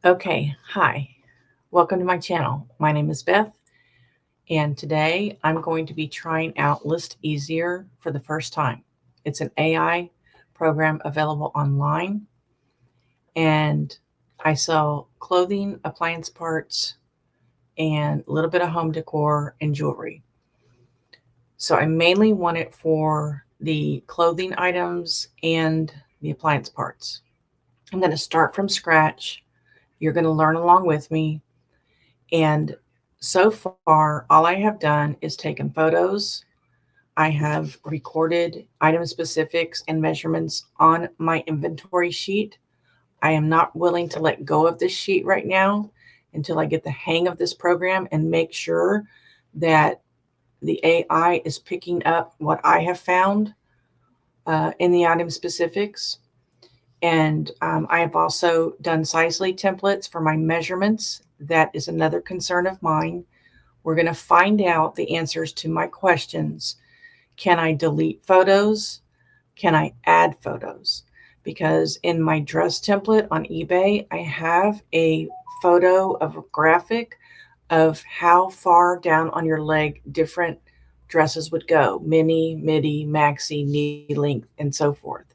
Okay, hi. Welcome to my channel. My name is Beth, and today I'm going to be trying out Listeasier for the first time. It's an AI program available online, and I sell clothing, appliance parts, and a little bit of home decor and jewelry. So I mainly want it for the clothing items and the appliance parts. I'm going to start from scratch. You're going to learn along with me. And so far, all I have done is taken photos. I have recorded item specifics and measurements on my inventory sheet. I am not willing to let go of this sheet right now until I get the hang of this program and make sure that the AI is picking up what I have found in the item specifics. And I have also done size lead templates for my measurements. That is another concern of mine. We're going to find out the answers to my questions. Can I delete photos? Can I add photos? Because in my dress template on eBay, I have a photo of a graphic of how far down on your leg different dresses would go: mini, midi, maxi, knee length, and so forth.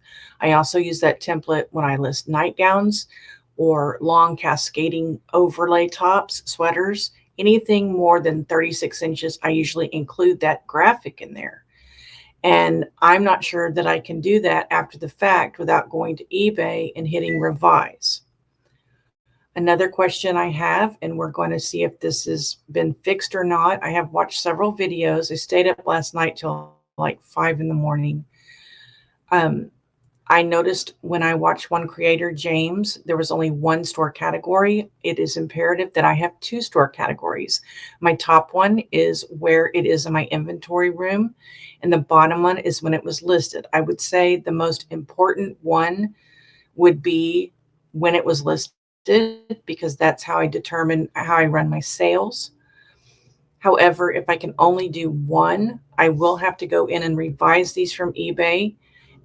I also use that template when I list nightgowns or long cascading overlay tops, sweaters. Anything more than 36 inches, I usually include that graphic in there. And I'm not sure that I can do that after the fact without going to eBay and hitting revise. Another question I have, and we're going to see if this has been fixed or not. I have watched several videos. I stayed up last night till like 5 in the morning. I noticed when I watched one creator, James, there was only one store category. It is imperative that I have two store categories. My top one is where it is in my inventory room, and the bottom one is when it was listed. I would say the most important one would be when it was listed, because that's how I determine how I run my sales. However, if I can only do one, I will have to go in and revise these from eBay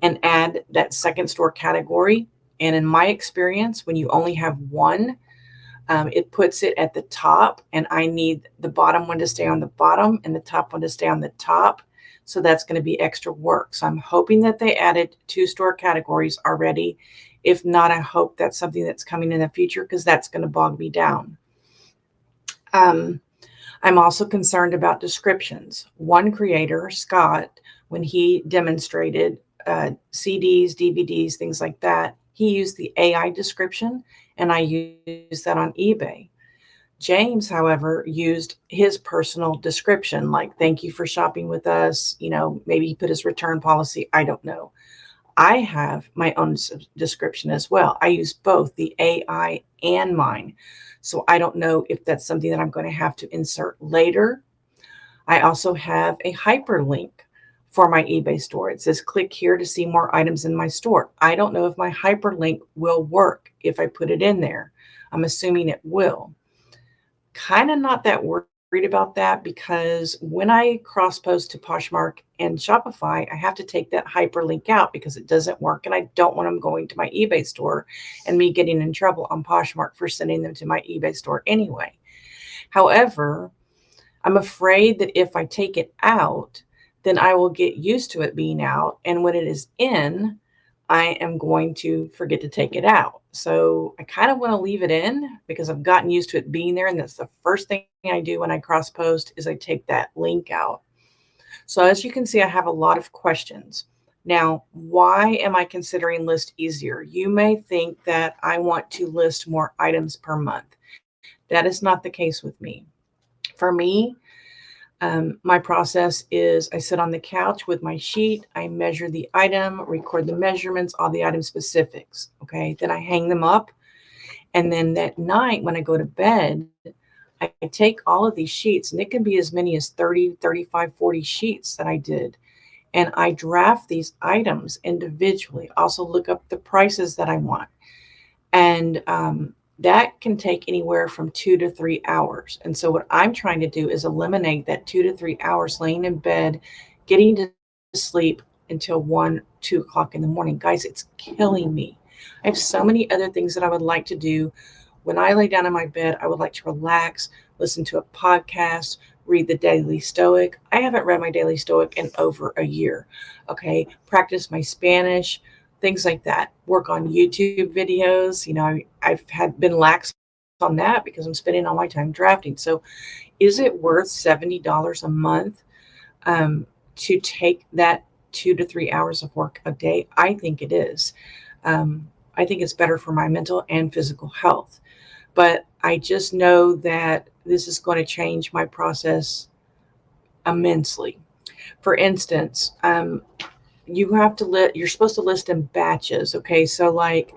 and add that second store category. And in my experience, when you only have one, it puts it at the top, and I need the bottom one to stay on the bottom and the top one to stay on the top. So that's going to be extra work. So I'm hoping that they added two store categories already. If not, I hope that's something that's coming in the future, because that's going to bog me down. I'm also concerned about descriptions. One creator, Scott, when he demonstrated CDs, DVDs, things like that, he used the AI description, and I used that on eBay. James, however, used his personal description, like, thank you for shopping with us. Maybe he put his return policy. I don't know. I have my own description as well. I use both the AI and mine. So I don't know if that's something that I'm going to have to insert later. I also have a hyperlink for my eBay store. It says, click here to see more items in my store. I don't know if my hyperlink will work if I put it in there. I'm assuming it will. Kind of not that worried about that, because when I cross post to Poshmark and Shopify, I have to take that hyperlink out because it doesn't work, and I don't want them going to my eBay store and me getting in trouble on Poshmark for sending them to my eBay store anyway. However, I'm afraid that if I take it out, then I will get used to it being out, and when it is in, I am going to forget to take it out. So I kind of want to leave it in because I've gotten used to it being there. And that's the first thing I do when I cross post is I take that link out. So as you can see, I have a lot of questions. Now, why am I considering Listeasier? You may think that I want to list more items per month. That is not the case with me. For me, my process is I sit on the couch with my sheet, I measure the item, record the measurements, all the item specifics. Okay. Then I hang them up. And then that night when I go to bed, I take all of these sheets, and it can be as many as 30, 35, 40 sheets that I did. And I draft these items individually, also look up the prices that I want. And that can take anywhere from 2 to 3 hours. And so what I'm trying to do is eliminate that 2 to 3 hours laying in bed, getting to sleep until 1, 2 o'clock in the morning. Guys, it's killing me. I have so many other things that I would like to do when I lay down in my bed, I would like to relax, listen to a podcast, read the Daily Stoic. I haven't read my Daily Stoic in over a year. Okay. Practice my Spanish, things like that. Work on YouTube videos. I've been lax on that because I'm spending all my time drafting. So is it worth $70 a month to take that 2 to 3 hours of work a day? I think it is. I think it's better for my mental and physical health. But I just know that this is going to change my process immensely. For instance, you're supposed to list in batches. Okay. So like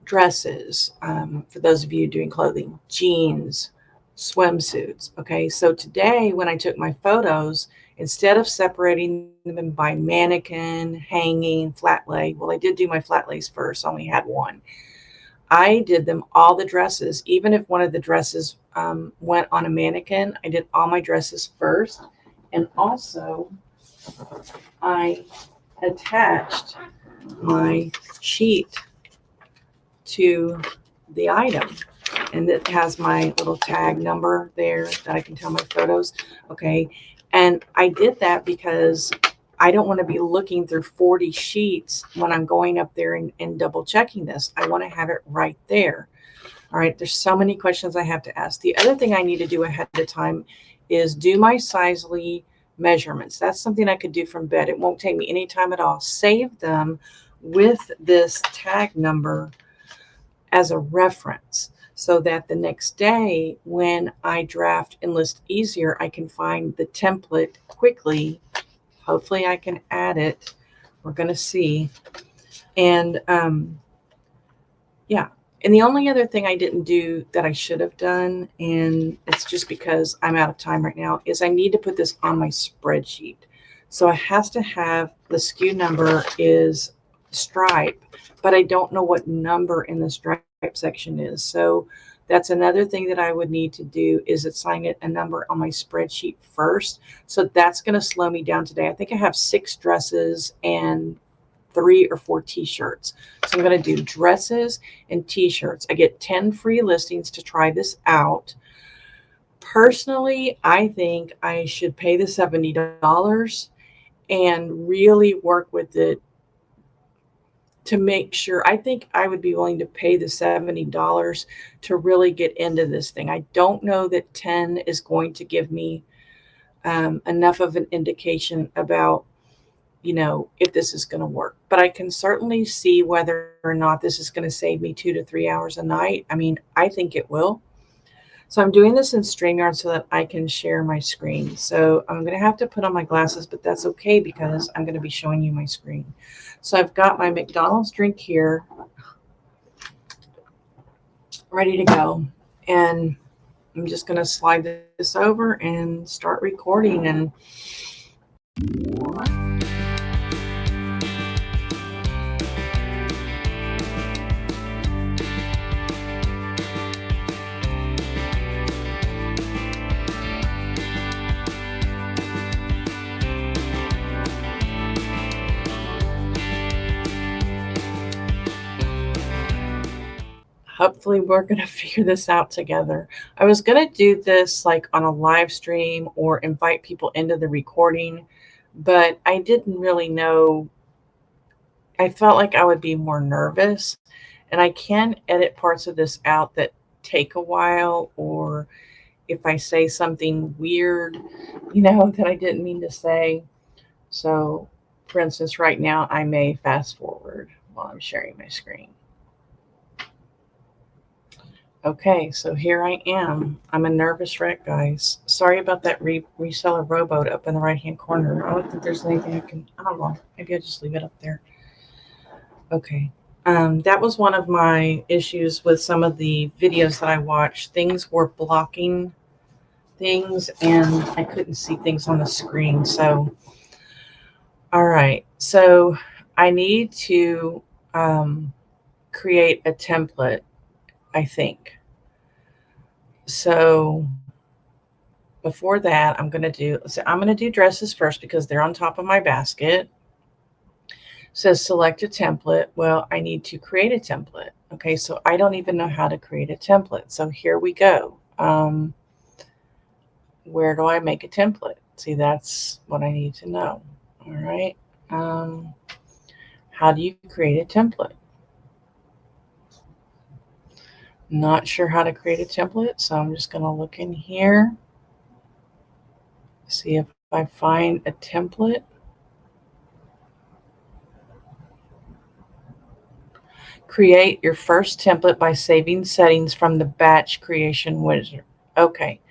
dresses, for those of you doing clothing, jeans, swimsuits. Okay. So today when I took my photos, instead of separating them by mannequin, hanging, flat lay, well, I did do my flat lays first. I only had one. I did them all the dresses. Even if one of the dresses went on a mannequin, I did all my dresses first. And also I attached my sheet to the item, and it has my little tag number there that I can tell my photos. Okay. And I did that because I don't want to be looking through 40 sheets when I'm going up there and double checking this. I want to have it right there. All right. There's so many questions I have to ask. The other thing I need to do ahead of time is do my Sizely measurements. That's something I could do from bed. It won't take me any time at all. Save them with this tag number as a reference so that the next day when I draft in Listeasier, I can find the template quickly. Hopefully I can add it. We're going to see. And yeah. And the only other thing I didn't do that I should have done, and it's just because I'm out of time right now, is I need to put this on my spreadsheet. So it has to have the SKU number is stripe, but I don't know what number in the stripe section is. So that's another thing that I would need to do, is assign it a number on my spreadsheet first. So that's going to slow me down today. I think I have 6 dresses and 3 or 4 t-shirts. So I'm going to do dresses and t-shirts. I get 10 free listings to try this out. Personally, I think I should pay the $70 and really work with it to make sure. I think I would be willing to pay the $70 to really get into this thing. I don't know that 10 is going to give me enough of an indication about, if this is going to work. But I can certainly see whether or not this is going to save me 2 to 3 hours a night. I mean, I think it will. So I'm doing this in StreamYard so that I can share my screen. So I'm going to have to put on my glasses, but that's okay because I'm going to be showing you my screen. So I've got my McDonald's drink here ready to go. And I'm just going to slide this over and start recording. And hopefully we're going to figure this out together. I was going to do this like on a live stream or invite people into the recording, but I didn't really know. I felt like I would be more nervous, and I can edit parts of this out that take a while, or if I say something weird, that I didn't mean to say. So for instance, right now I may fast forward while I'm sharing my screen. Okay, so here I am. I'm a nervous wreck, guys. Sorry about that reseller rowboat up in the right-hand corner. I don't think there's anything I don't know. Maybe I'll just leave it up there. Okay. That was one of my issues with some of the videos that I watched. Things were blocking things, and I couldn't see things on the screen. So, all right. So I need to create a template, I think. So before that, I'm going to do dresses first because they're on top of my basket. It says select a template. Well, I need to create a template. Okay, so I don't even know how to create a template. So here we go. Where do I make a template? See, that's what I need to know. All right. How do you create a template? Not sure how to create a template, so I'm just going to look in here, see if I find a template. Create your first template by saving settings from the batch creation wizard. Okay,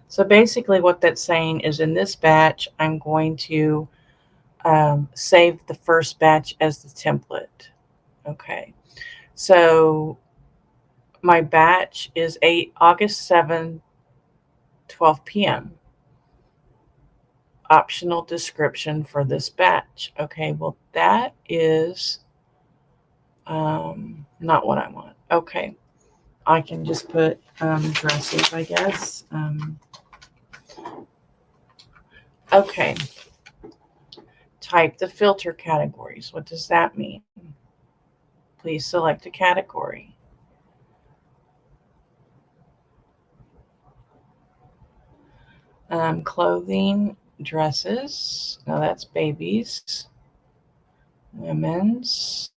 so basically what that's saying is in this batch, I'm going to save the first batch as the template. Okay, so my batch is August 7th, 12 p.m. Optional description for this batch. Okay, well, that is not what I want. Okay, I can just put dresses, I guess. Okay, type the filter categories. What does that mean? Please select a category. Clothing, dresses. No, that's babies. Women's.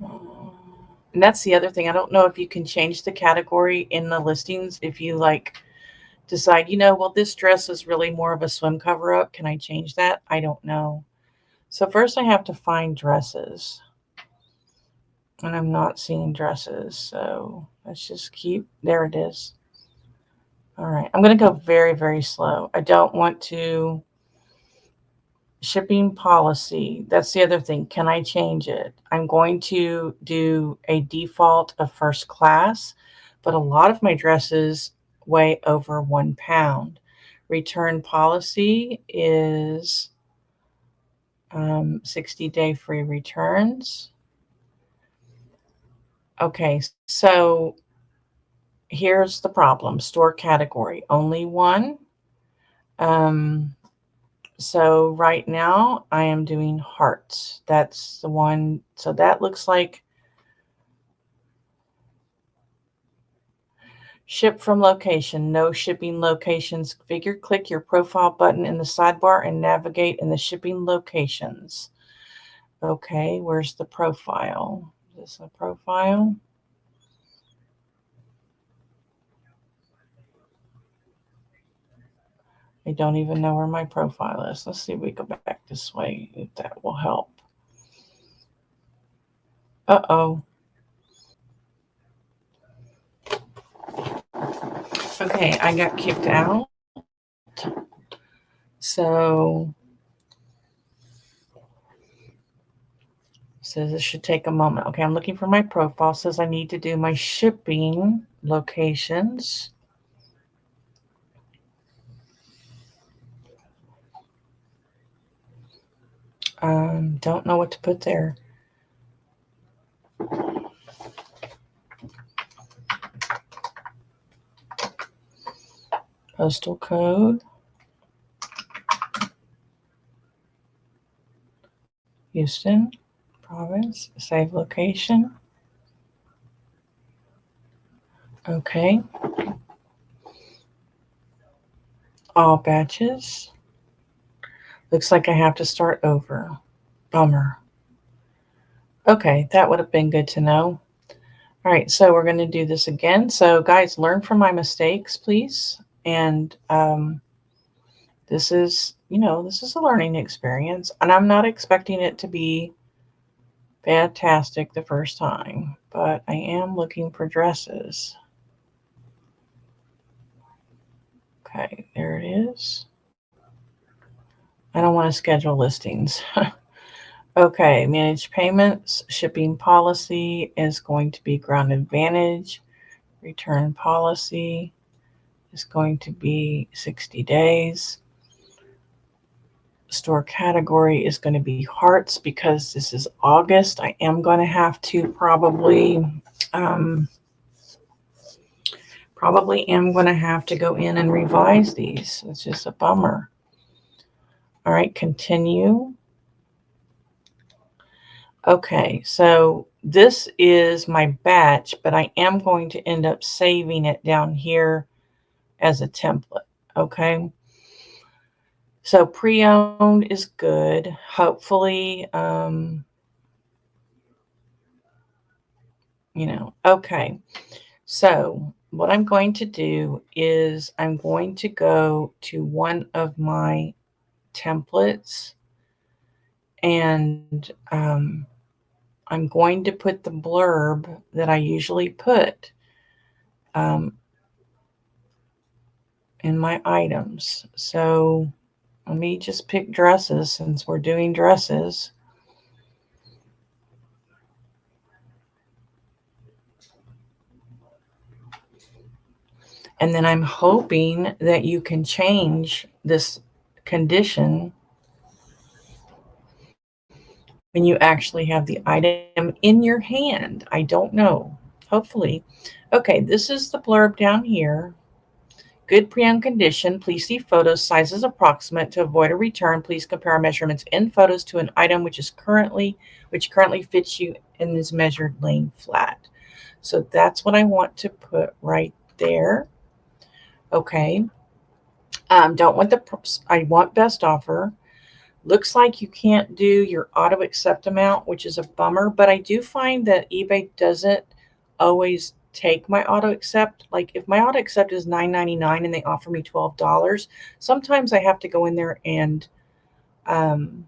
And that's the other thing. I don't know if you can change the category in the listings. If you like decide, well, this dress is really more of a swim cover up. Can I change that? I don't know. So first I have to find dresses. And I'm not seeing dresses. So let's just keep, there it is. All right. I'm going to go very, very slow. I don't want to. Shipping policy. That's the other thing. Can I change it? I'm going to do a default of first class, but a lot of my dresses weigh over 1 pound. Return policy is 60-day free returns. Okay, so here's the problem. Store category, only one. So right now I am doing hearts. That's the one. So that looks like ship from location. No shipping locations. Configure. Click your profile button in the sidebar and navigate in the shipping locations. Okay, where's the profile? Is this a profile? I don't even know where my profile is. Let's see if we go back this way, if that will help. Uh-oh. Okay, I got kicked out. So says it should take a moment. Okay, I'm looking for my profile. Says I need to do my shipping locations. Don't know what to put there. Postal code. Houston, province. Save location. Okay. All batches. Looks like I have to start over. Bummer. Okay, that would have been good to know. All right, so we're going to do this again. So guys, learn from my mistakes, please. And this is, this is a learning experience. And I'm not expecting it to be fantastic the first time, but I am looking for dresses. Okay, there it is. I don't want to schedule listings. Okay, manage payments. Shipping policy is going to be Ground Advantage. Return policy is going to be 60 days. Store category is going to be hearts because this is August. I am going to have to probably am going to have to go in and revise these. It's just a bummer. All right, continue. Okay, so this is my batch, but I am going to end up saving it down here as a template. Okay. So pre-owned is good. Hopefully, okay. So what I'm going to do is I'm going to go to one of my templates and I'm going to put the blurb that I usually put um, in my items. So let me just pick dresses since we're doing dresses. And then I'm hoping that you can change this condition when you actually have the item in your hand. I don't know. Hopefully. Okay, this is the blurb down here. Good pre-owned condition. Please see photos. Sizes approximate. To avoid a return, please compare measurements in photos to an item which currently fits you and is measured laying flat. So that's what I want to put right there. Okay. Don't want I want best offer. Looks like you can't do your auto accept amount, which is a bummer, but I do find that eBay doesn't always take my auto accept. Like if my auto accept is $9.99 and they offer me $12, sometimes I have to go in there and um,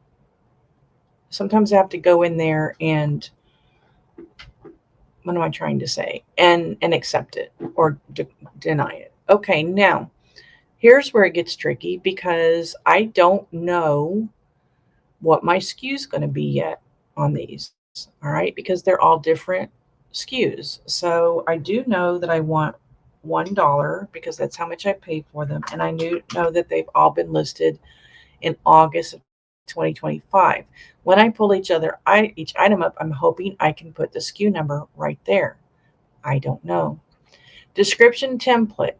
what am I trying to say? And accept it or deny it. Okay, now here's where it gets tricky because I don't know what my SKU is going to be yet on these. All right, because they're all different SKUs. So I do know that I want $1 because that's how much I paid for them. And I know that they've all been listed in August of 2025. When I pull each item up, I'm hoping I can put the SKU number right there. I don't know. Description template.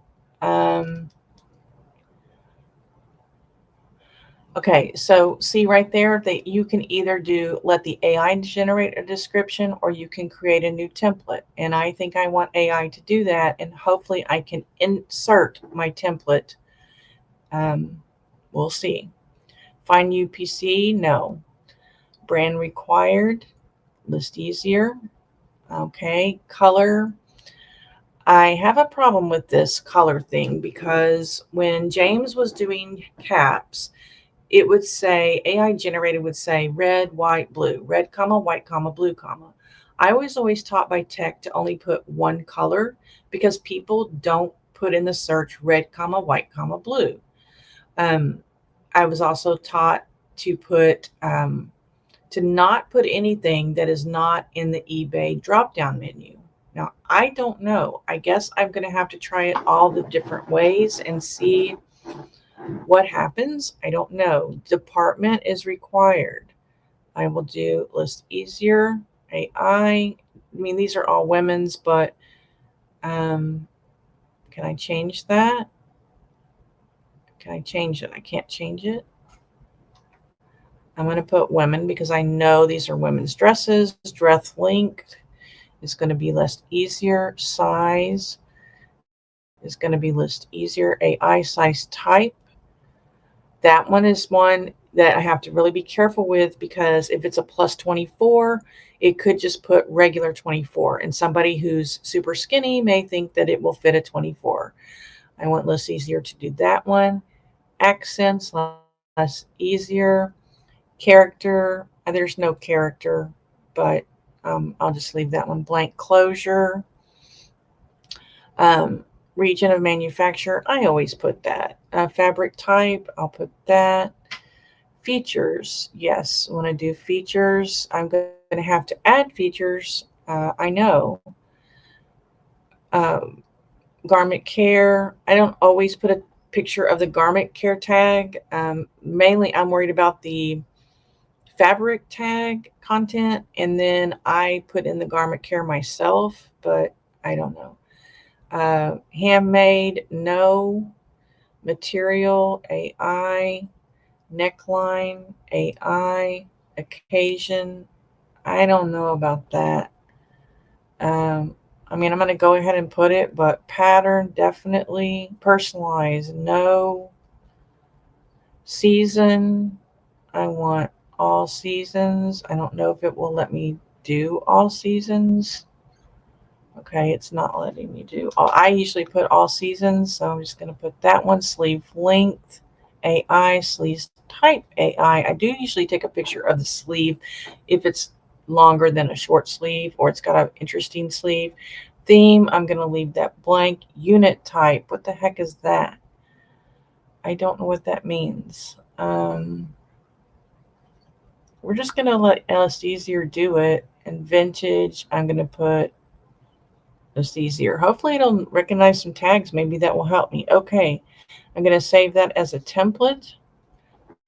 Okay, so see right there that you can either let the AI generate a description or you can create a new template. And I think I want AI to do that. And hopefully I can insert my template. We'll see. Find UPC? No. Brand required? Listeasier? Okay. Color? I have a problem with this color thing because when James was doing caps, it would say, AI generated would say red, white, blue, red, comma, white, comma, blue, comma. I was always taught by tech to only put one color because people don't put in the search red, comma, white, comma, blue. I was also taught to not put anything that is not in the eBay drop-down menu. Now, I don't know. I guess I'm going to have to try it all the different ways and see what happens. I don't know. Department is required. I will do Listeasier, AI. I mean, these are all women's, but can I change that? Can I change it? I can't change it. I'm going to put women because I know these are women's dresses. Dress length is going to be Listeasier. Size is going to be Listeasier. AI size type. That one is one that I have to really be careful with because if it's a plus 24, it could just put regular 24. And somebody who's super skinny may think that it will fit a 24. I want Listeasier to do that one. Accents, less easier. Character, there's no character, but I'll just leave that one blank. Closure. Region of manufacture, I always put that. Fabric type, I'll put that. Features, yes, when I do features, I'm going to have to add features. I know. Garment care, I don't always put a picture of the garment care tag. Mainly, I'm worried about the fabric tag content, and then I put in the garment care myself, but I don't know. Handmade, no. Material, AI. Neckline, AI. Occasion, I don't know about that. I mean, I'm going to go ahead and put it, but pattern, definitely. Personalize, no. Season, I want all seasons. I don't know if it will let me do all seasons. Okay, it's not letting me do all. I usually put all seasons, so I'm just going to put that one. Sleeve length, AI, sleeve type, AI. I do usually take a picture of the sleeve if it's longer than a short sleeve or it's got an interesting sleeve. Theme, I'm going to leave that blank. Unit type, what the heck is that? I don't know what that means. We're just going to let Listeasier do it. And vintage, I'm going to put Listeasier. Hopefully it'll recognize some tags. Maybe that will help me. Okay, I'm going to save that as a template.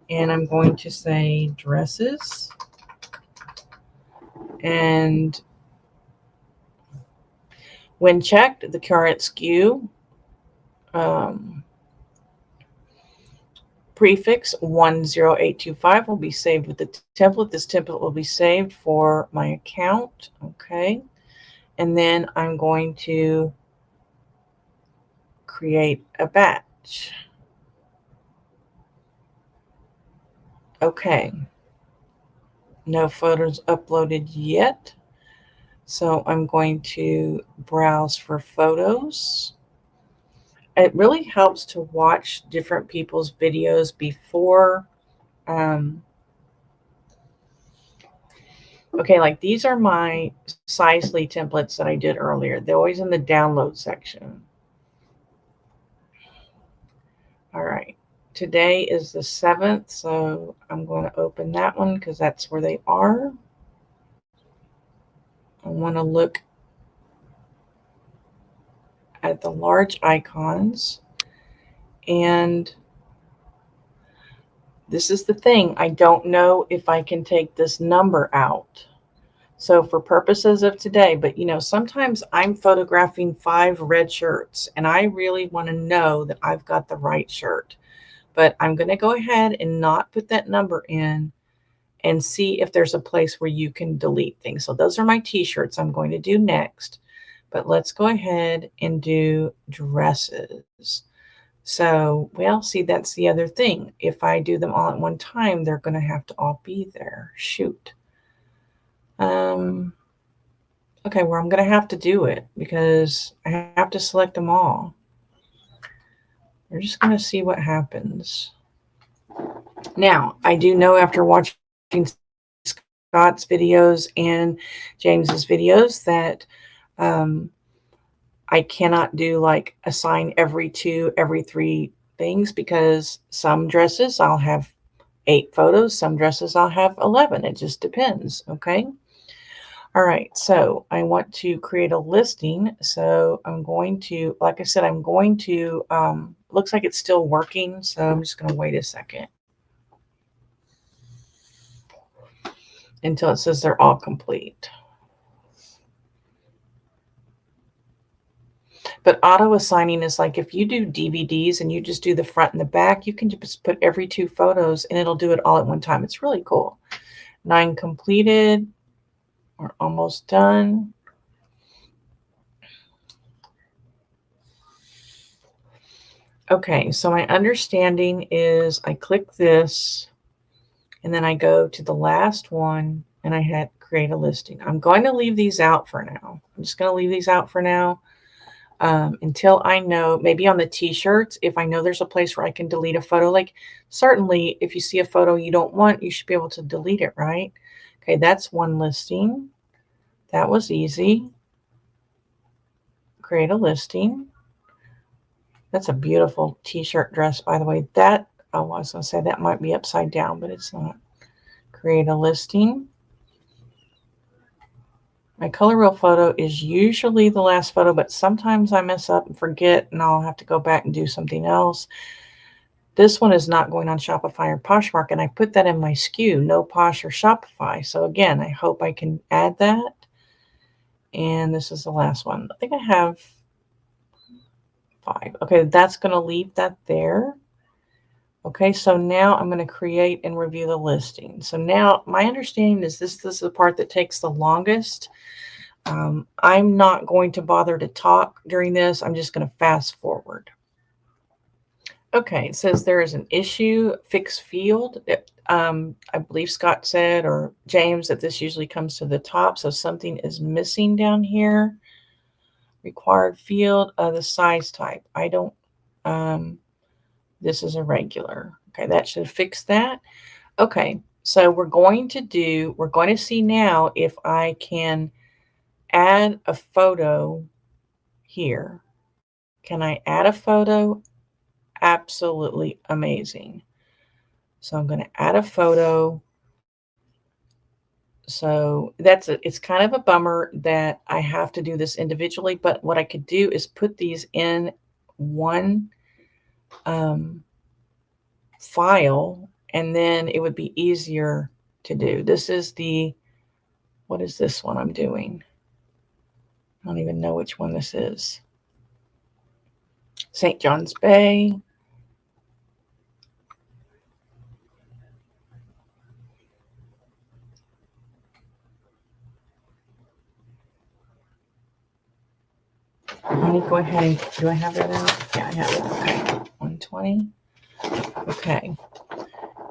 And I'm going to say dresses. And when checked, the current SKU prefix 10825 will be saved with the template. This template will be saved for my account. Okay. And then I'm going to create a batch. Okay. No photos uploaded yet. So I'm going to browse for photos. It really helps to watch different people's videos before. Okay, like these are my Sizely templates that I did earlier. They're always in the download section. All right. Today is the 7th, so I'm going to open that one because that's where they are. I want to look at the large icons. And this is the thing. I don't know if I can take this number out. So for purposes of today, but you know, sometimes I'm photographing 5 red shirts and I really want to know that I've got the right shirt. But I'm going to go ahead and not put that number in and see if there's a place where you can delete things. So those are my t-shirts I'm going to do next. But let's go ahead and do dresses. So, well, see, that's the other thing. If I do them all at one time, they're going to have to all be there. Shoot. Okay, well, I'm going to have to do it because I have to select them all. We're just going to see what happens. Now, I do know after watching Scott's videos and James's videos that I cannot do like assign every 2, every 3 things because some dresses I'll have 8 photos, some dresses I'll have 11. It just depends, okay? All right, so I want to create a listing. So I'm going to, like I said, I'm going to, looks like it's still working. So I'm just going to wait a second until it says they're all complete. But auto assigning is like if you do DVDs and you just do the front and the back, you can just put every 2 photos and it'll do it all at one time. It's really cool. 9 completed. We're almost done. Okay, so my understanding is I click this and then I go to the last one and I had create a listing. I'm going to leave these out for now. I'm just going to leave these out for now until I know, maybe on the t-shirts, if I know there's a place where I can delete a photo. Like certainly if you see a photo you don't want, you should be able to delete it, right? Okay, that's one listing. That was easy. Create a listing. That's a beautiful t-shirt dress, by the way. That, oh, I was going to say that might be upside down, but it's not. Create a listing. My color wheel photo is usually the last photo, but sometimes I mess up and forget, and I'll have to go back and do something else. This one is not going on Shopify or Poshmark, and I put that in my SKU, no Posh or Shopify. So again, I hope I can add that. And this is the last one. I think I have 5. Okay, that's going to leave that there. Okay, so now I'm going to create and review the listing. So now my understanding is this is the part that takes the longest. I'm not going to bother to talk during this. I'm just going to fast forward. Okay, it says there is an issue, fix field. I believe Scott said, or James, that this usually comes to the top. So something is missing down here. Required field, the size type. I don't, this is a regular. Okay, that should fix that. Okay, so we're going to see now if I can add a photo here. Can I add a photo? Absolutely amazing. So I'm going to add a photo. So it's kind of a bummer that I have to do this individually, but what I could do is put these in one file, and then it would be easier to do. This is what is this one I'm doing? I don't even know which one this is. St. John's Bay. Let me go ahead and, do I have that out? Yeah, I have it. Okay, 120. Okay.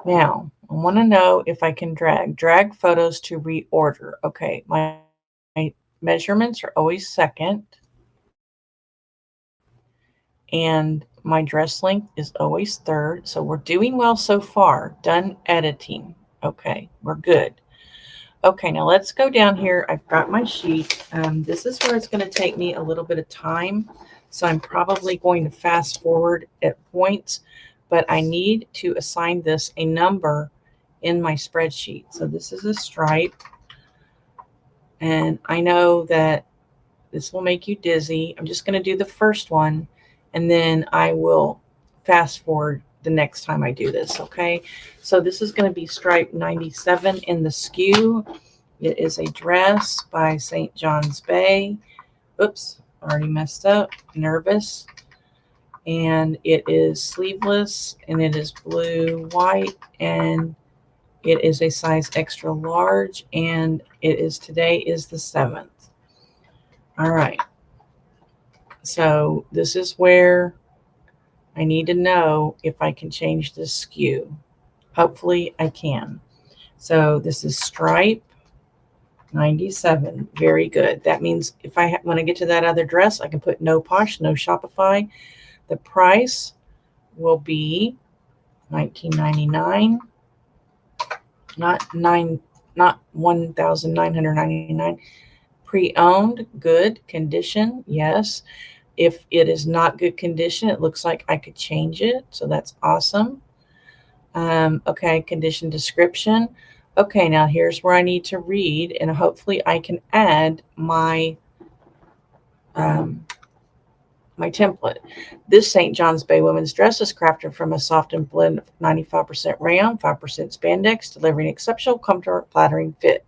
Now, I want to know if I can drag photos to reorder. Okay, my measurements are always second. And my dress length is always third. So we're doing well so far. Done editing. Okay, we're good. Okay, now let's go down here. I've got my sheet. This is where it's going to take me a little bit of time. So I'm probably going to fast forward at points, but I need to assign this a number in my spreadsheet. So this is a stripe. And I know that this will make you dizzy. I'm just going to do the first one, and then I will fast forward the next time I do this, okay? So this is going to be stripe 97 in the SKU. It is a dress by St. John's Bay. Oops, already messed up. Nervous. And it is sleeveless, and it is blue, white, and it is a size extra large, and today is the 7th. All right. So this is where I need to know if I can change this SKU. Hopefully I can. So this is stripe 97. Very good. That means if when I get to that other dress, I can put no Posh, no Shopify. The price will be $19.99, not $1,999. Pre-owned, good condition, yes. If it is not good condition, it looks like I could change it, so that's awesome. Okay, condition description. Okay, now here's where I need to read, and hopefully I can add my my template. This St. John's Bay women's dress is crafted from a softened blend of 95% rayon, 5% spandex, delivering exceptional comfort, flattering fit.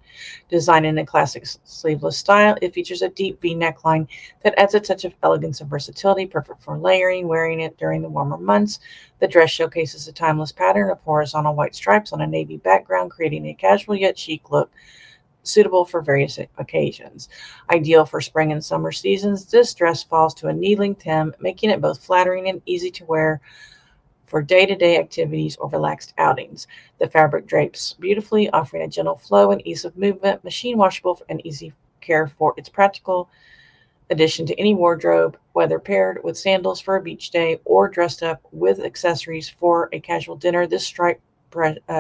Designed in a classic sleeveless style, it features a deep V neckline that adds a touch of elegance and versatility, perfect for layering, wearing it during the warmer months. The dress showcases a timeless pattern of horizontal white stripes on a navy background, creating a casual yet chic look suitable for various occasions. Ideal for spring and summer seasons, this dress falls to a knee-length hem, making it both flattering and easy to wear for day-to-day activities or relaxed outings. The fabric drapes beautifully, offering a gentle flow and ease of movement, machine washable and easy care for its practical addition to any wardrobe, whether paired with sandals for a beach day or dressed up with accessories for a casual dinner. This stripe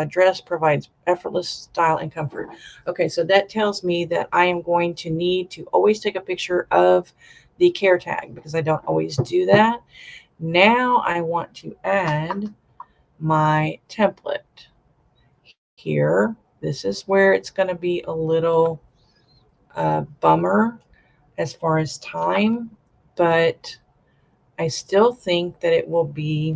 dress provides effortless style and comfort. Okay, so that tells me that I am going to need to always take a picture of the care tag because I don't always do that. Now I want to add my template here. This is where it's going to be a little bummer as far as time, but I still think that it will be.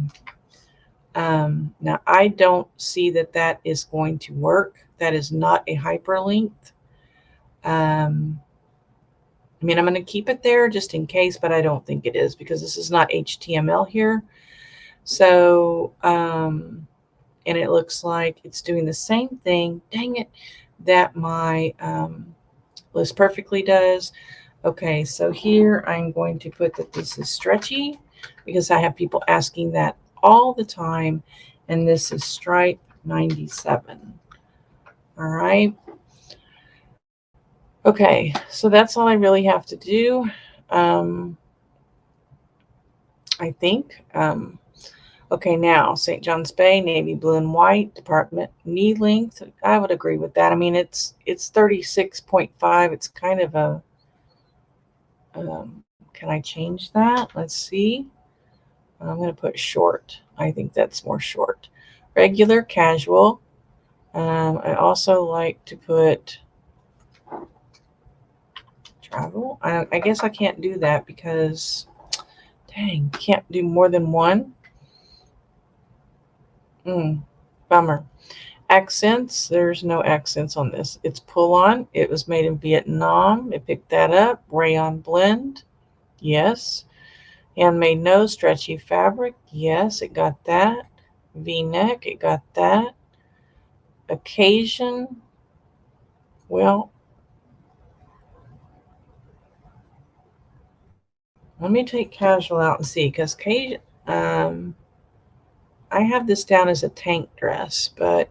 Now I don't see that is going to work. That is not a hyperlink. I mean, I'm going to keep it there just in case, but I don't think it is because this is not HTML here. So, and it looks like it's doing the same thing, dang it, that my List Perfectly does. Okay, so here I'm going to put that this is stretchy because I have people asking that all the time. And this is stripe 97. All right. Okay, so that's all I really have to do. I think. Okay, now St. John's Bay, navy blue and white, department knee length. I would agree with that. I mean, it's 36.5. It's kind of a. Can I change that? Let's see. I'm going to put short. I think that's more short. Regular, casual. I also like to put travel. I guess I can't do that because, dang, can't do more than one. Bummer. Accents, there's no accents on this. It's pull-on. It was made in Vietnam. It picked that up. Rayon blend. Yes. Handmade nose, stretchy fabric. Yes, it got that. V-neck, it got that. Occasion. Well, let me take casual out and see, because occasion, I have this down as a tank dress, but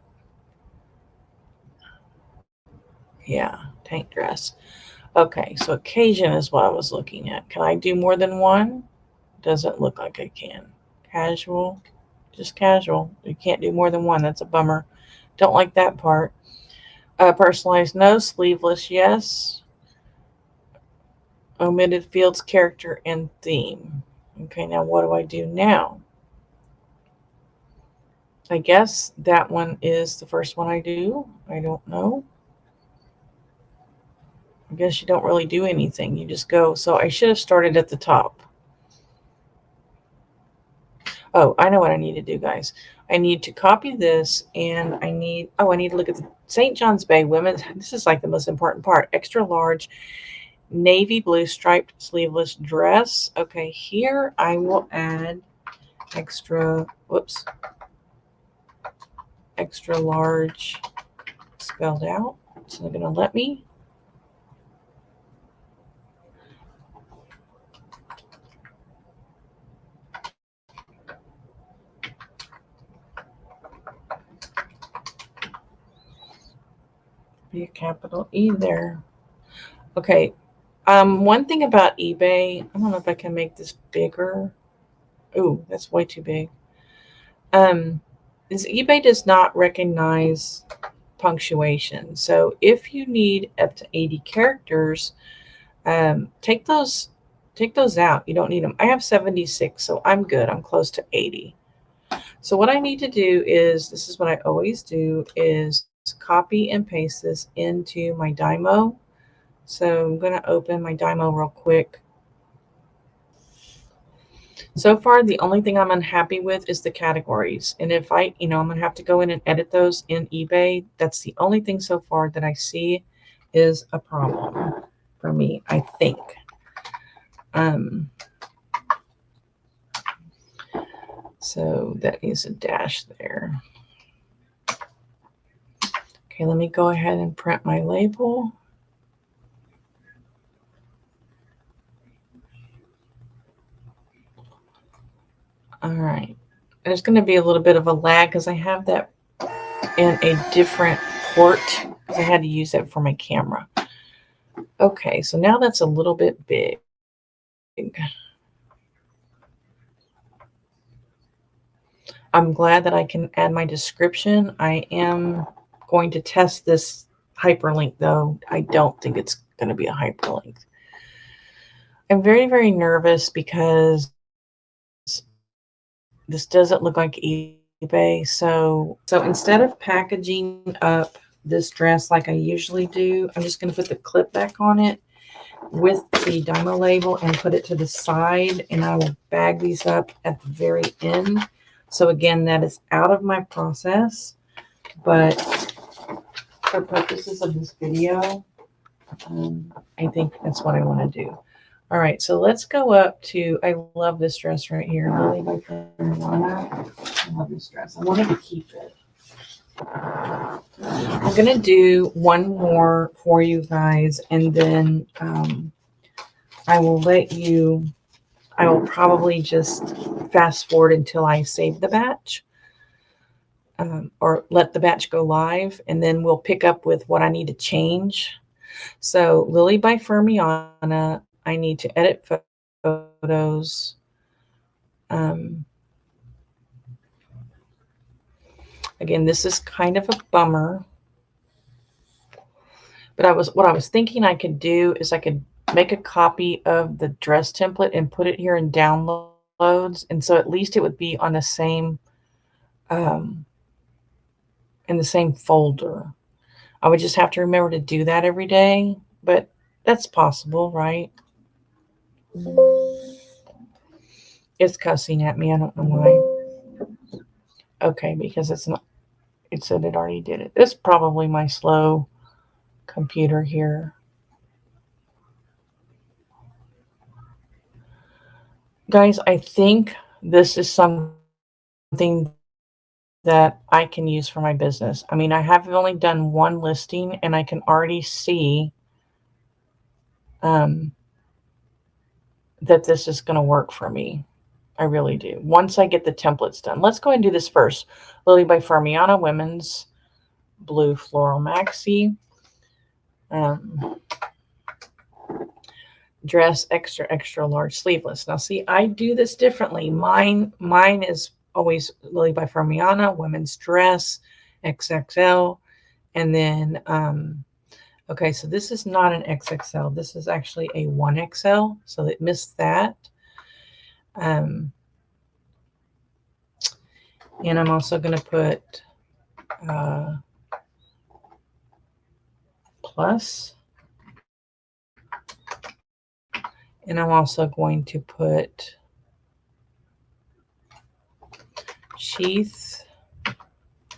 yeah, tank dress. Okay, so occasion is what I was looking at. Can I do more than one? Doesn't look like I can. Casual, just casual. You can't do more than one. That's a bummer. Don't like that part. Personalized no, sleeveless, yes. Omitted fields, character, and theme. Okay, now what do I do now? I guess that one is the first one I do. I don't know. I guess you don't really do anything. You just go. So I should have started at the top. Oh, I know what I need to do, guys. I need to copy this, and I need to look at the St. John's Bay women's. This is like the most important part. Extra large navy blue striped sleeveless dress. Okay, here I will add extra large spelled out. So they're going to let me. Be a capital E there. Okay. One thing about eBay, I don't know if I can make this bigger. Ooh, that's way too big. Is eBay does not recognize punctuation. So if you need up to 80 characters, take those out. You don't need them. I have 76, so I'm good. I'm close to 80. So what I need to do is, this is what I always do, is copy and paste this into my Dymo. So I'm going to open my Dymo real quick. So far, the only thing I'm unhappy with is the categories. And if I'm going to have to go in and edit those in eBay. That's the only thing so far that I see is a problem for me, I think. So that needs a dash there. Okay, let me go ahead and print my label. All right. There's going to be a little bit of a lag because I have that in a different port because I had to use that for my camera. Okay, so now that's a little bit big. I'm glad that I can add my description. I am going to test this hyperlink, though. I don't think it's going to be a hyperlink. I'm very, very nervous because this doesn't look like eBay. So instead of packaging up this dress like I usually do, I'm just going to put the clip back on it with the Dymo label and put it to the side, and I will bag these up at the very end. So again, that is out of my process, but for purposes of this video, I think that's what I want to do. All right, so let's go up to, I love this dress right here. Lily by Carolina. I love this dress. I wanted to keep it. I'm going to do one more for you guys, and then I will I will probably just fast forward until I save the batch. Or let the batch go live, and then we'll pick up with what I need to change. So Lily by Fermiana, I need to edit photos. Again, this is kind of a bummer, but what I was thinking I could do is I could make a copy of the dress template and put it here in downloads, and so at least it would be on the same in the same folder. I would just have to remember to do that every day, but that's possible, right? It's cussing at me. I don't know why. Okay, because it's not. It said it already did it. It's probably my slow computer here. Guys, I think this is something that I can use for my business. I mean, I have only done one listing, and I can already see that this is going to work for me. I really do. Once I get the templates done. Let's go ahead and do this first. Lily by Fermiana, women's blue floral maxi. Dress extra large sleeveless. Now see, I do this differently. Mine is always Lily by Fermiana, women's dress, XXL. And then, okay, so this is not an XXL. This is actually a 1XL. So it missed that. And I'm also going to put plus. And I'm also going to put sheath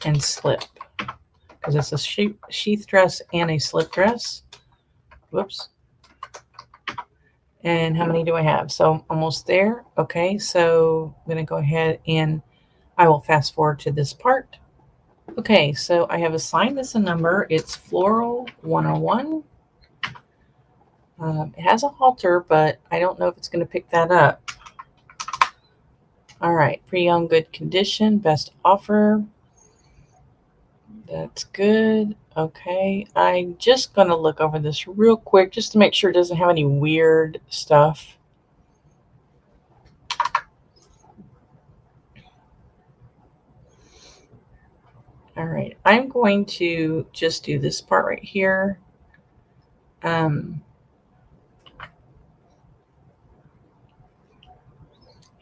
and slip, because it's a sheath dress and a slip dress. Whoops. And how many do I have? So almost there. Okay, so I'm going to go ahead and I will fast forward to this part. Okay, so I have assigned this a number. It's Floral 101. It has a halter, but I don't know if it's going to pick that up. All right, pre-owned, good condition, best offer. That's good. Okay, I'm just going to look over this real quick just to make sure it doesn't have any weird stuff. All right, I'm going to just do this part right here.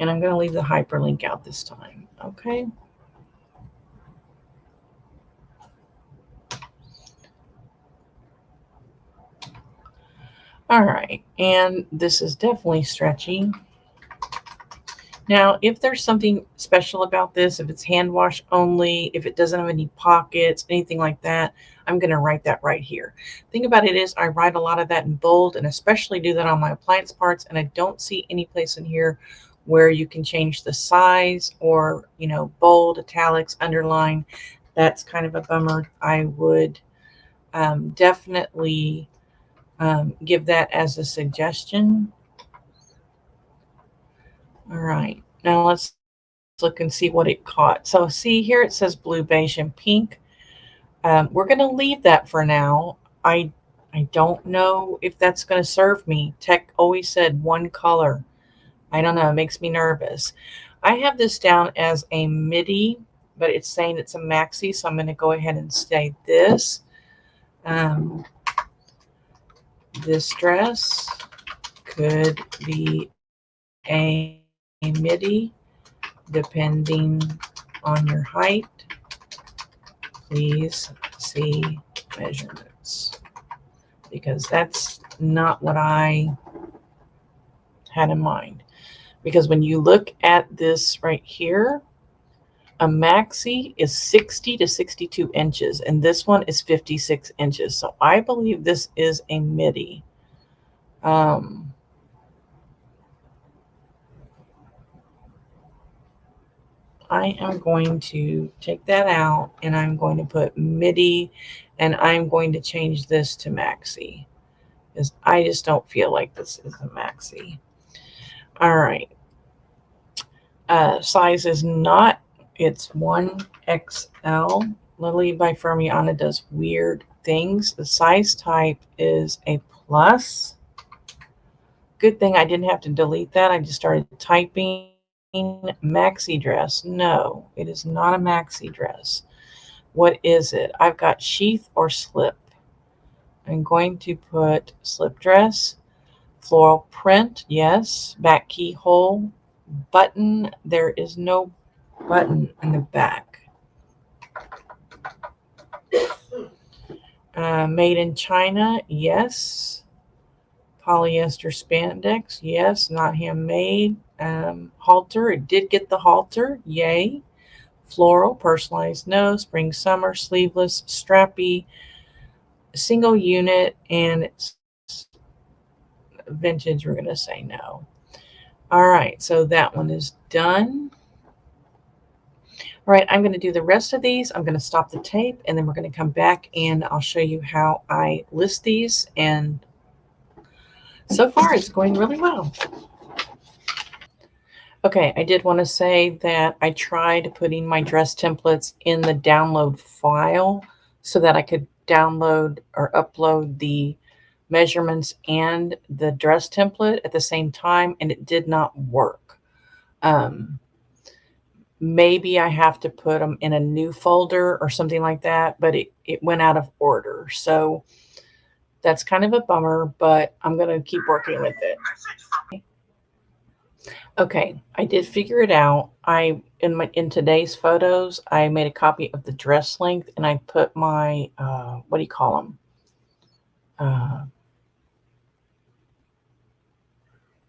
And I'm going to leave the hyperlink out this time. Okay. All right, and this is definitely stretchy. Now, if there's something special about this, if it's hand wash only, if it doesn't have any pockets, anything like that, I'm going to write that right here. The thing about it is I write a lot of that in bold, and especially do that on my appliance parts, and I don't see any place in here where you can change the size or, you know, bold, italics, underline. That's kind of a bummer. I would definitely give that as a suggestion. All right, now let's look and see what it caught. So see here it says blue, beige, and pink. We're going to leave that for now. I don't know if that's going to serve me. Tech always said one color. I don't know. It makes me nervous. I have this down as a midi, but it's saying it's a maxi, so I'm going to go ahead and say this. This dress could be a midi depending on your height. Please see measurements, because that's not what I had in mind. Because when you look at this right here, a maxi is 60 to 62 inches, and this one is 56 inches. So I believe this is a midi. I am going to take that out and I'm going to put midi and I'm going to change this to maxi because I just don't feel like this is a maxi. All right. Size is not, it's 1XL. Lily by Fermiana does weird things. The size type is a plus. Good thing I didn't have to delete that. I just started typing maxi dress. No, it is not a maxi dress. What is it? I've got sheath or slip. I'm going to put slip dress, floral print, yes, back keyhole, button. There is no button in the back. Made in China, yes. Polyester spandex, yes, not handmade. Halter, it did get the halter, yay. Floral, personalized, no. Spring, summer, sleeveless, strappy, single unit, and it's vintage, we're going to say no. All right, so that one is done. All right, I'm going to do the rest of these. I'm going to stop the tape, and then we're going to come back, and I'll show you how I list these. And so far, it's going really well. Okay, I did want to say that I tried putting my dress templates in the download file so that I could download or upload the measurements and the dress template at the same time, and it did not work. Maybe I have to put them in a new folder or something like that, but it went out of order. So that's kind of a bummer, but I'm going to keep working with it. Okay, I did figure it out. In today's photos, I made a copy of the dress length and I put my what do you call them?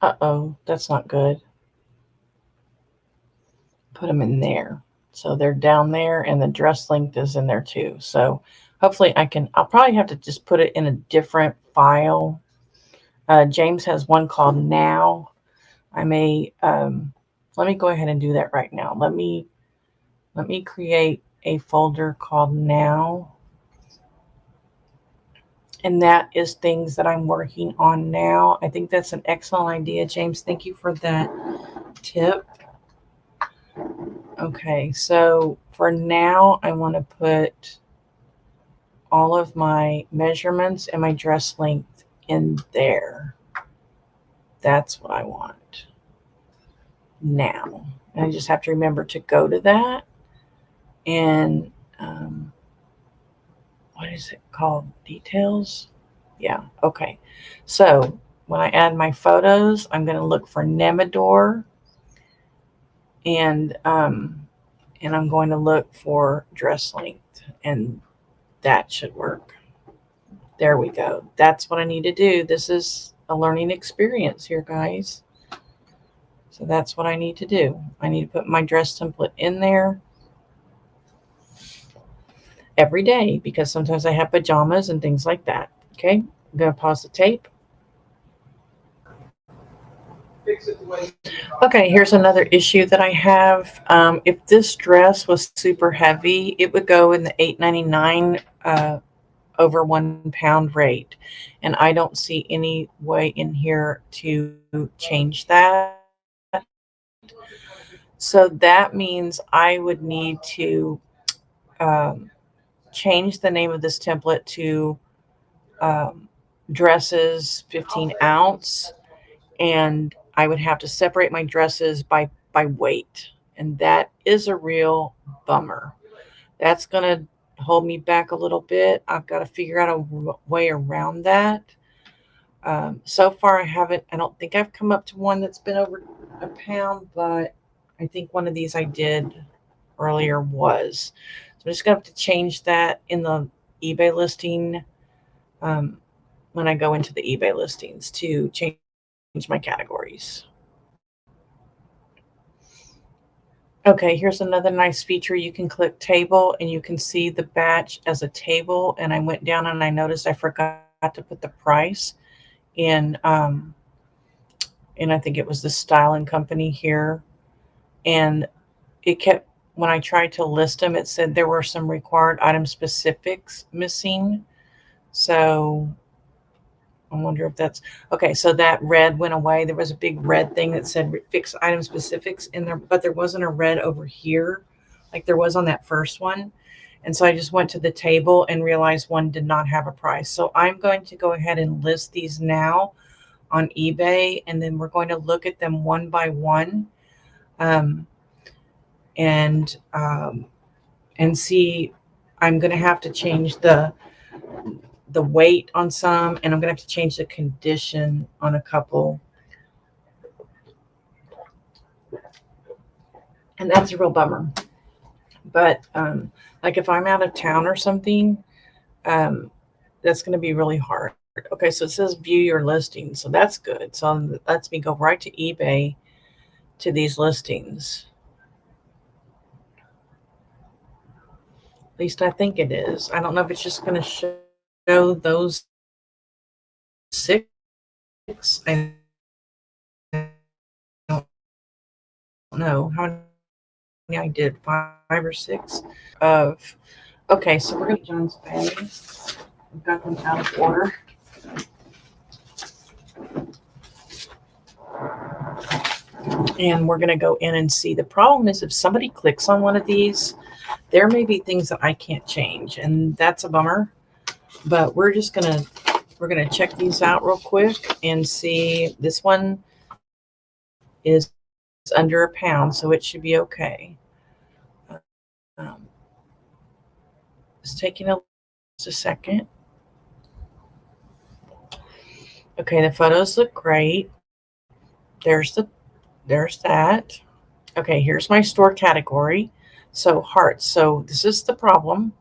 Uh-oh, that's not good. Put them in there. So they're down there and the dress length is in there too. So hopefully I'll probably have to just put it in a different file. James has one called Now. I may, let me go ahead and do that right now. Let me create a folder called Now. And that is things that I'm working on now. I think that's an excellent idea, James. Thank you for that tip. Okay, so for now, I want to put all of my measurements and my dress length in there. That's what I want now. And I just have to remember to go to that. And what is it called? Details? Yeah, okay. So when I add my photos, I'm going to look for Nemador. And I'm going to look for dress length, and that should work. There we go. That's what I need to do. This is a learning experience here, guys. So that's what I need to do. I need to put my dress template in there every day because sometimes I have pajamas and things like that. Okay, I'm going to pause the tape. Okay, here's another issue that I have. If this dress was super heavy, it would go in the $8.99 over 1 pound rate. And I don't see any way in here to change that. So that means I would need to change the name of this template to dresses 15 ounce. And I would have to separate my dresses by weight. And that is a real bummer. That's going to hold me back a little bit. I've got to figure out a way around that. So far, I don't think I've come up to one that's been over a pound, but I think one of these I did earlier was. So I'm just going to have to change that in the eBay listing when I go into the eBay listings to change my categories. Okay, here's another nice feature. You can click table and you can see the batch as a table. And I went down and I noticed I forgot to put the price in, and I think it was the Style and Company here. And it kept when I tried to list them, it said there were some required item specifics missing. So I wonder if that's okay. So that red went away. There was a big red thing that said fix item specifics in there, but there wasn't a red over here like there was on that first one. And so I just went to the table and realized one did not have a price. So I'm going to go ahead and list these now on eBay, and then we're going to look at them one by one, um, and um, and see. I'm going to have to change the weight on some, and I'm going to have to change the condition on a couple. And that's a real bummer. But like if I'm out of town or something, that's going to be really hard. Okay, so it says view your listings, so that's good. So it lets me go right to eBay to these listings. At least I think it is. I don't know if it's just going to show those 6. I don't know how many I did, 5 or 6 of. Okay, so we're going to John's Bay. We've got them out of order. And we're going to go in and see. The problem is if somebody clicks on one of these, there may be things that I can't change, and that's a bummer. But we're just going to check these out real quick and see. This one is under a pound, so it should be okay. It's taking just a second. Okay, the photos look great. There's that. Okay, here's my store category. So hearts. So this is the problem.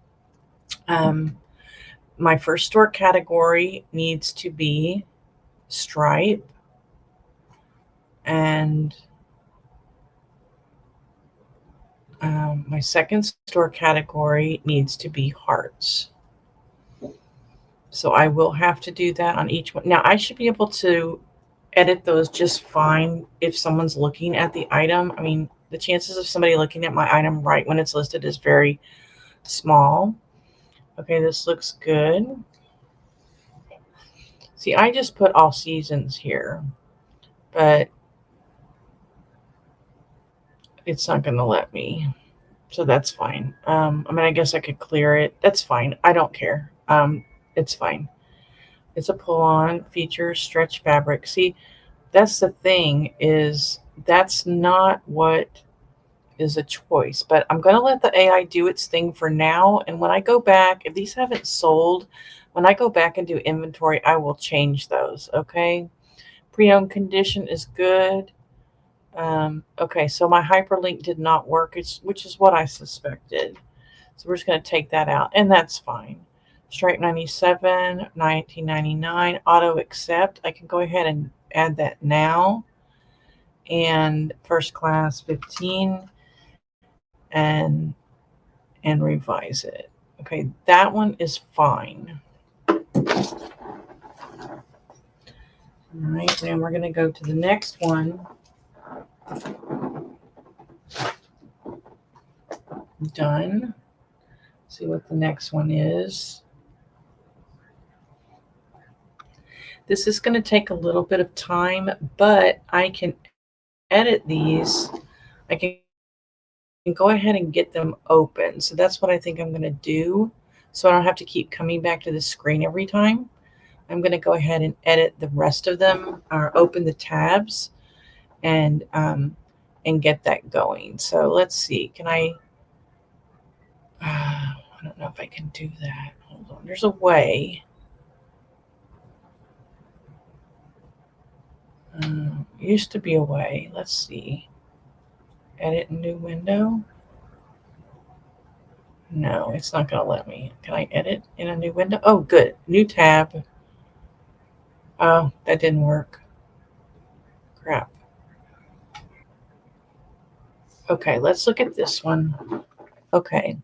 My first store category needs to be stripe, and my second store category needs to be hearts. So I will have to do that on each one. Now I should be able to edit those just fine if someone's looking at the item. I mean, the chances of somebody looking at my item right when it's listed is very small. Okay, this looks good. See, I just put all seasons here, but it's not going to let me. So that's fine. I mean, I guess I could clear it. That's fine. I don't care. It's fine. It's a pull-on feature, stretch fabric. See, that's the thing, is that's not what is a choice. But I'm going to let the AI do its thing for now. And when I go back, if these haven't sold, when I go back and do inventory, I will change those. Okay. Pre-owned condition is good. Okay, so my hyperlink did not work, which is what I suspected. So we're just going to take that out, and that's fine. Stripe 97, 1999, auto accept. I can go ahead and add that now. And first class 15, and revise it. Okay, that one is fine. All right, then we're going to go to the next one. Done. See what the next one is. This is going to take a little bit of time, but I can edit these. I can go ahead and get them open. So that's what I think I'm going to do. So I don't have to keep coming back to the screen every time. I'm going to go ahead and edit the rest of them, or open the tabs, and get that going. So let's see. Can I don't know if I can do that. Hold on. There's a way. Used to be a way. Let's see. Edit new window. No, it's not going to let me. Can I edit in a new window? Oh, good. New tab. Oh, that didn't work. Crap. Okay, let's look at this one. Okay.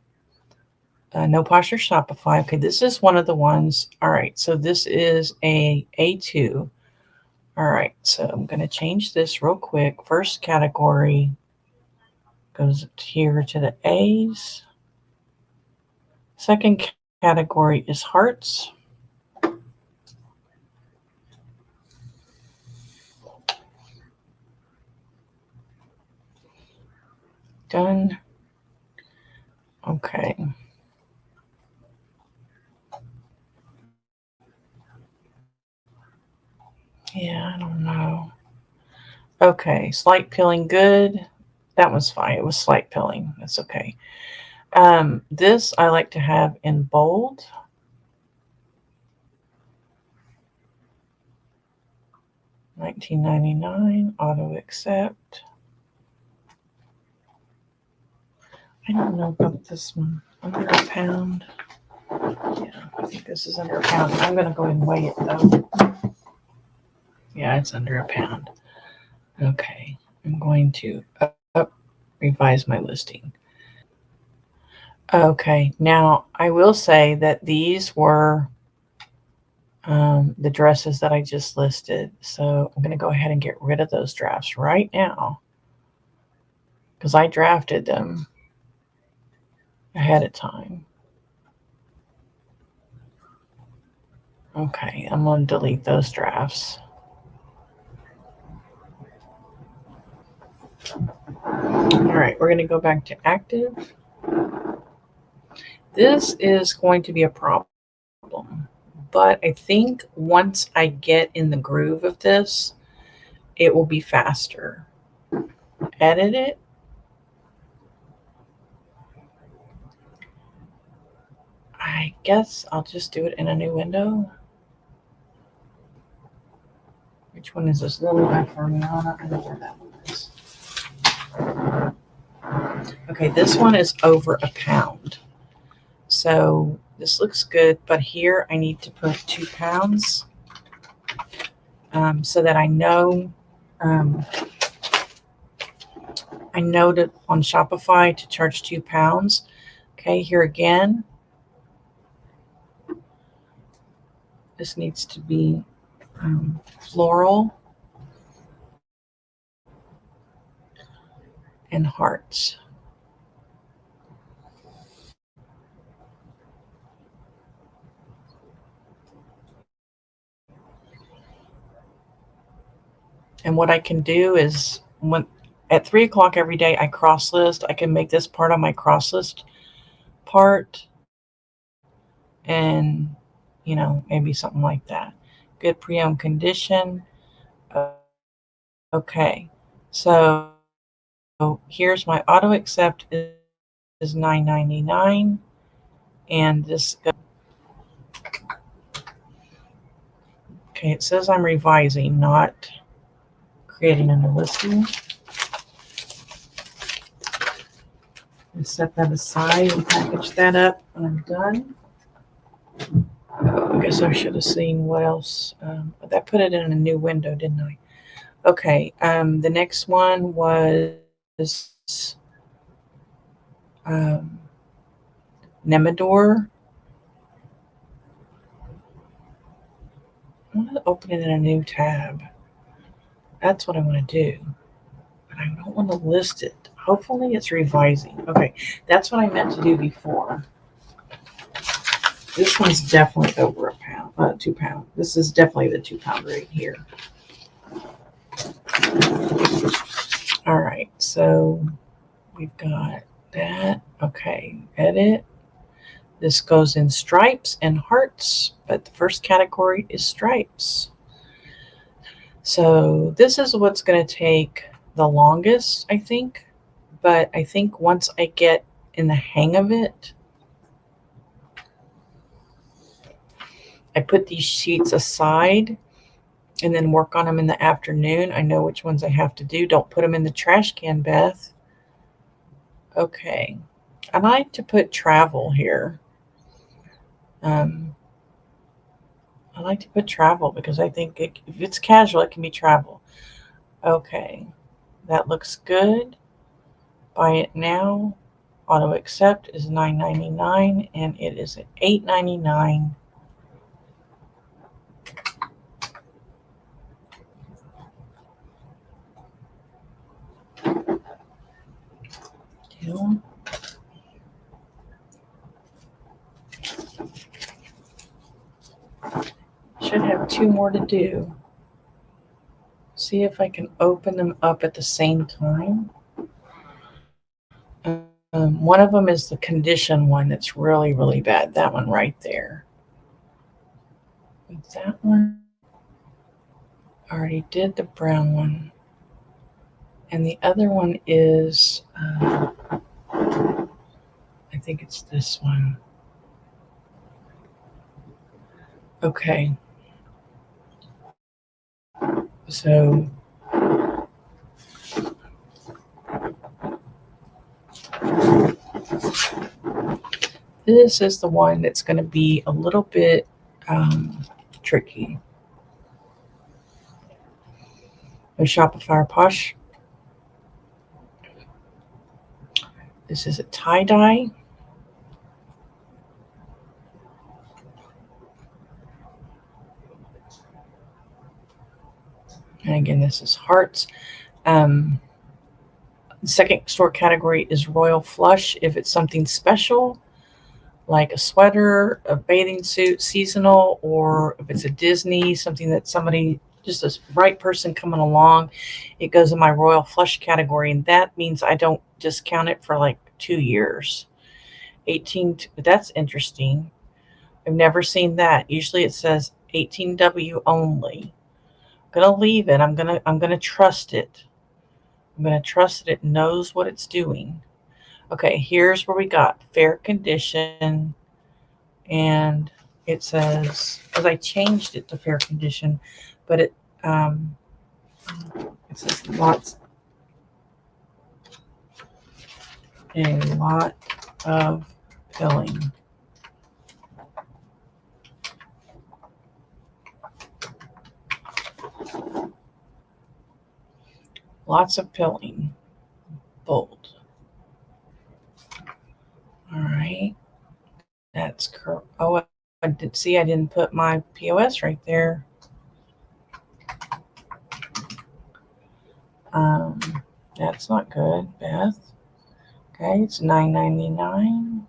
No Posh or Shopify. Okay, this is one of the ones. All right, so this is a A2. All right, so I'm going to change this real quick. First category. goes here to the A's. Second category is hearts. Done. Okay. Yeah, I don't know. Okay, slight peeling, good. That was fine. It was slight peeling. That's okay. This I like to have in bold. $19.99, auto accept. I don't know about this one. Under a pound. Yeah, I think this is under a pound. I'm going to go and weigh it though. Yeah, it's under a pound. Okay, I'm going to revise my listing. Okay, now I will say that these were the dresses that I just listed. So I'm going to go ahead and get rid of those drafts right now because I drafted them ahead of time. Okay, I'm going to delete those drafts. All right, we're going to go back to active. This is going to be a problem, but I think once I get in the groove of this, it will be faster. Edit it. I guess I'll just do it in a new window. Which one is this? Lily by Fermiana? I know where that one is. Okay, this one is over a pound. So this looks good, but here I need to put 2 pounds so that I know that on Shopify to charge 2 pounds. Okay, here again, this needs to be floral and hearts. And what I can do is at 3 o'clock every day, I cross list. I can make this part on my cross list part and, maybe something like that. Good pre-owned condition. Okay. So here's my auto accept is $9.99. And this, okay, it says I'm revising, not creating a new listing. And set that aside and package that up when I'm done. I guess I should have seen what else. That put it in a new window, didn't I? Okay. The next one was Nemador. I want to open it in a new tab. That's what I want to do. But I don't want to list it. Hopefully it's revising. Okay, that's what I meant to do before. This one's definitely over a pound, 2 pound. This is definitely the 2 pound right here. All right, so we've got that. Okay, edit. This goes in stripes and hearts, but the first category is stripes. So this is what's going to take the longest, I think. But I think once I get in the hang of it, I put these sheets aside and then work on them in the afternoon. I know which ones I have to do. Don't put them in the trash can, Beth. Okay. I like to put travel here. I like to put travel because I think if it's casual, it can be travel. Okay. That looks good. Buy it now. Auto accept is $9.99 and it is at $8.99. 2. Should have 2 more to do. See if I can open them up at the same time. One of them is the condition one that's really, really bad. That one right there. That one, I already did the brown one. And the other one is, I think it's this one. Okay. So this is the one that's going to be a little bit tricky. The Shopify Posh. This is a tie-dye. And again, this is hearts. The second store category is Royal Flush. If it's something special, like a sweater, a bathing suit, seasonal, or if it's a Disney, something that somebody, just a right person coming along, it goes in my Royal Flush category. And that means I don't discount it for like 2 years. 18, that's interesting. I've never seen that. Usually it says 18W only. I'm gonna leave it. I'm gonna trust it. I'm gonna trust that it knows what it's doing. Okay, here's where we got fair condition, and it says, because I changed it to fair condition, but it says a lot of filling. Lots of pilling. Bold. All right. That's correct. Oh, I did see I didn't put my POS right there. That's not good, Beth. Okay, it's $9.99.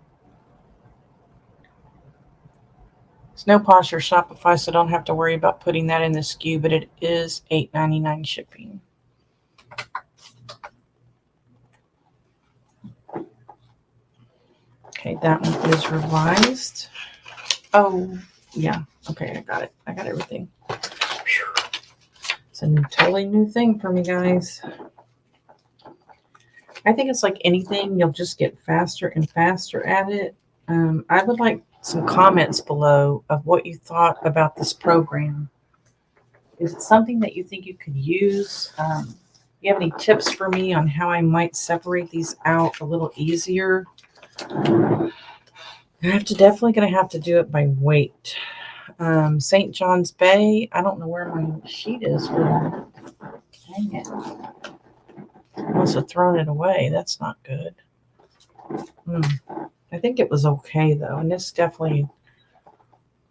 It's no Posh or Shopify, so don't have to worry about putting that in the SKU, but it is $8.99 shipping. Okay, that one is revised. Oh, yeah. Okay, I got it. I got everything. Whew. It's a totally new thing for me, guys. I think it's like anything, you'll just get faster and faster at it. I would like some comments below of what you thought about this program. Is it something that you think you could use? You have any tips for me on how I might separate these out a little easier? Definitely going to have to do it by weight. St. John's Bay. I don't know where my sheet is for that. Dang it. I must have thrown it away. That's not good. I think it was okay, though. And this definitely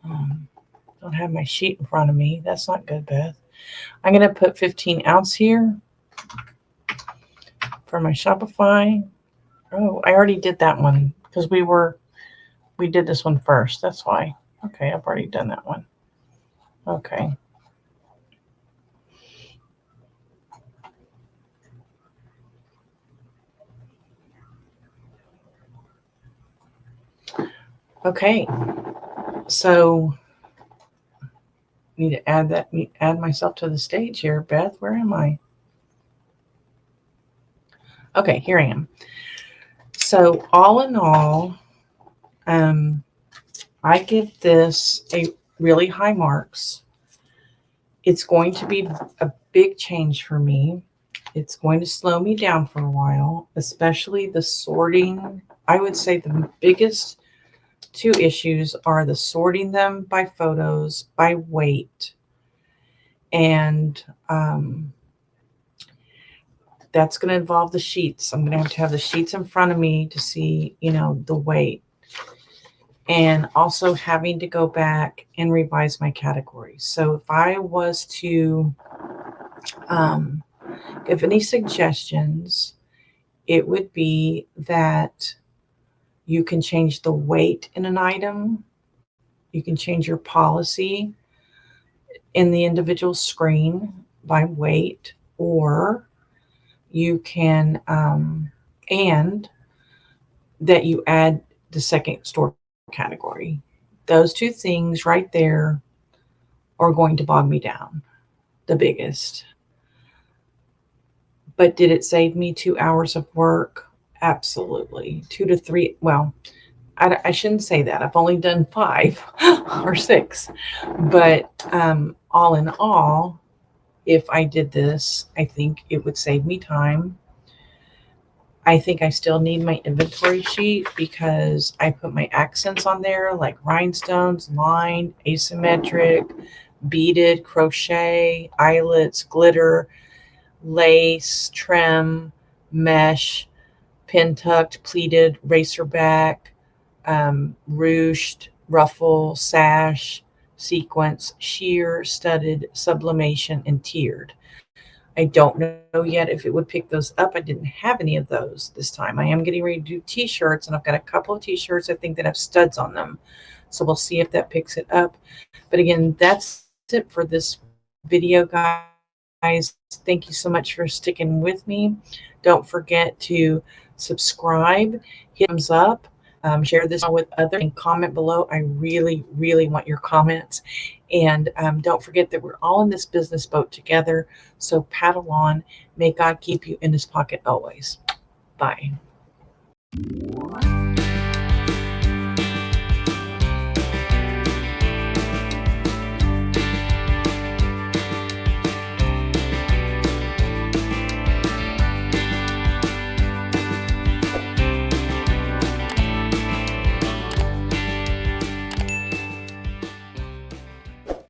don't have my sheet in front of me. That's not good, Beth. I'm going to put 15 ounce here for my Shopify. Oh, I already did that one because we did this one first. That's why. Okay, I've already done that one. Okay. Okay. So need to add myself to the stage here. Beth, where am I? Okay, here I am. So all in all, I give this a really high marks. It's going to be a big change for me. It's going to slow me down for a while, especially the sorting. I would say the biggest 2 issues are the sorting them by photos, by weight, and that's going to involve the sheets. I'm going to have the sheets in front of me to see, the weight, and also having to go back and revise my categories. So if I was to give any suggestions, it would be that you can change the weight in an item. You can change your policy in the individual screen by weight, or you can, and that you add the second store category. Those two things right there are going to bog me down the biggest. But did it save me 2 hours of work? Absolutely. 2 to 3. Well, I shouldn't say that. I've only done 5 or 6. But all in all, if I did this, I think it would save me time. I think I still need my inventory sheet because I put my accents on there, like rhinestones, lined, asymmetric, beaded, crochet, eyelets, glitter, lace, trim, mesh, pin tucked, pleated, racerback, ruched, ruffle, sash, sequence, sheer, studded, sublimation, and tiered. I don't know yet if it would pick those up. I didn't have any of those this time. I am getting ready to do t-shirts, and I've got a couple of t-shirts I think that have studs on them. So we'll see if that picks it up. But again, that's it for this video, guys. Thank you so much for sticking with me. Don't forget to subscribe, hit thumbs up, share this with others, and comment below. I really, really want your comments. And don't forget that we're all in this business boat together. So paddle on. May God keep you in his pocket always. Bye.